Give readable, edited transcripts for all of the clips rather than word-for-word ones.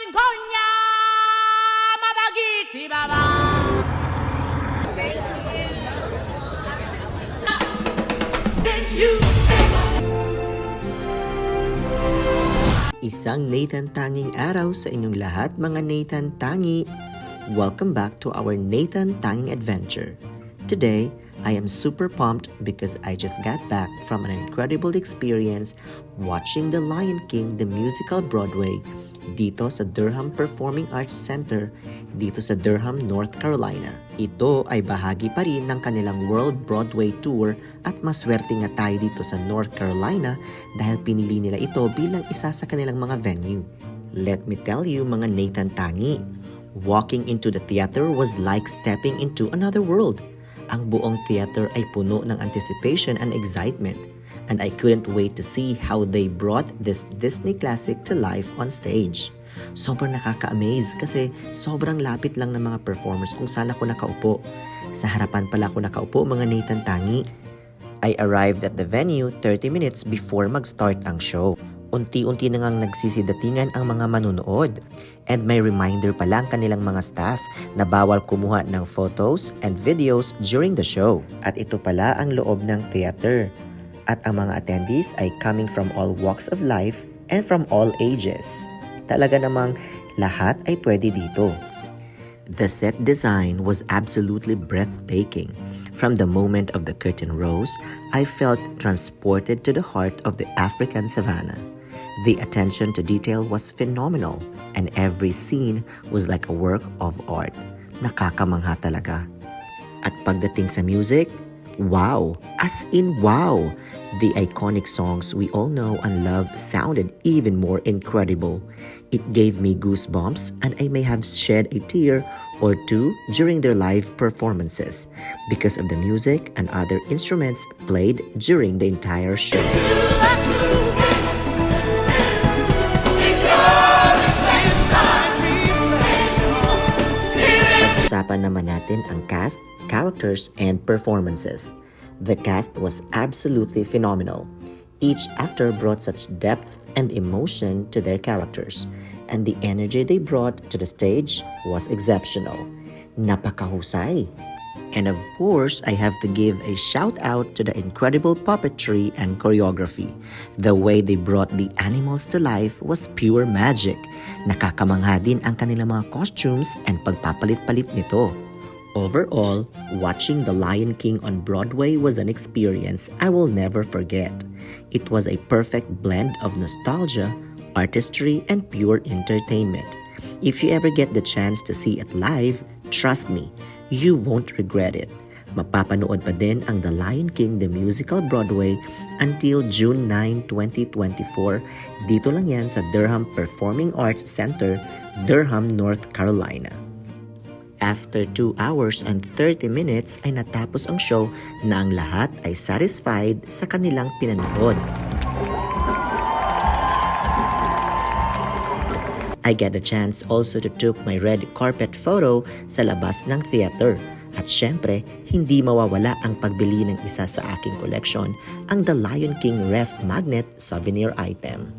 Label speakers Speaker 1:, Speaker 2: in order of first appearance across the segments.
Speaker 1: Singonya Mabagiti Baba.
Speaker 2: Isang Nathan Tanging araw sa inyong lahat, mga Nathan Tangi. Welcome back to our Nathan Tanging adventure. Today, I am super pumped because I just got back from an incredible experience watching The Lion King the Musical Broadway dito sa Durham Performing Arts Center dito sa Durham, North Carolina. Ito ay bahagi pa rin ng kanilang World Broadway Tour at maswerte nga tayo dito sa North Carolina dahil pinili nila ito bilang isa sa kanilang mga venue. Let me tell you, mga Nathan Tangi, walking into the theater was like stepping into another world. Ang buong theater ay puno ng anticipation and excitement, and I couldn't wait to see how they brought this Disney classic to life on stage. Sobrang nakaka-amaze kasi sobrang lapit lang ng mga performers kung saan ako nakaupo. Sa harapan pala ako nakaupo, mga Nathan Tangi. I arrived at the venue 30 minutes before mag-start ang show. Unti-unti na ngang nagsisidatingan ang mga manunood. And may reminder pa lang kanilang mga staff na bawal kumuha ng photos and videos during the show. At ito pala ang loob ng theater. At ang mga attendees ay coming from all walks of life and from all ages. Talaga namang lahat ay pwede dito. The set design was absolutely breathtaking. From the moment of the curtain rose, I felt transported to the heart of the African savannah. The attention to detail was phenomenal, and every scene was like a work of art. Nakakamangha talaga. At pagdating sa music, wow! As in wow! The iconic songs we all know and love sounded even more incredible. It gave me goosebumps, and I may have shed a tear or two during their live performances because of the music and other instruments played during the entire show. Pag-usapan naman natin ang cast, characters, and performances. The cast was absolutely phenomenal. Each actor brought such depth and emotion to their characters, and the energy they brought to the stage was exceptional. Napakahusay! And of course, I have to give a shout out to the incredible puppetry and choreography. The way they brought the animals to life was pure magic. Nakakamangha din ang kanilang mga costumes and pagpapalit-palit nito. Overall, watching The Lion King on Broadway was an experience I will never forget. It was a perfect blend of nostalgia, artistry, and pure entertainment. If you ever get the chance to see it live, trust me, you won't regret it. Mapapanood pa din ang The Lion King the Musical Broadway until June 9, 2024. Dito lang yan sa Durham Performing Arts Center, Durham, North Carolina. After 2 hours and 30 minutes ay natapos ang show na ang lahat ay satisfied sa kanilang pinanood. I get a chance also to took my red carpet photo sa labas ng theater. At syempre, hindi mawawala ang pagbili ng isa sa aking collection, ang The Lion King Ref Magnet souvenir item.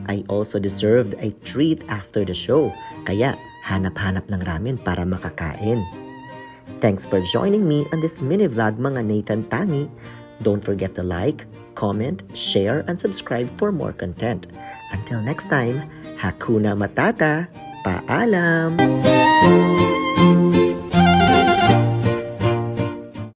Speaker 2: I also deserved a treat after the show, kaya hanap-hanap ng ramen para makakain. Thanks for joining me on this mini vlog, mga Nathan Tangi. Don't forget to like, comment, share, and subscribe for more content. Until next time, Hakuna Matata! Paalam!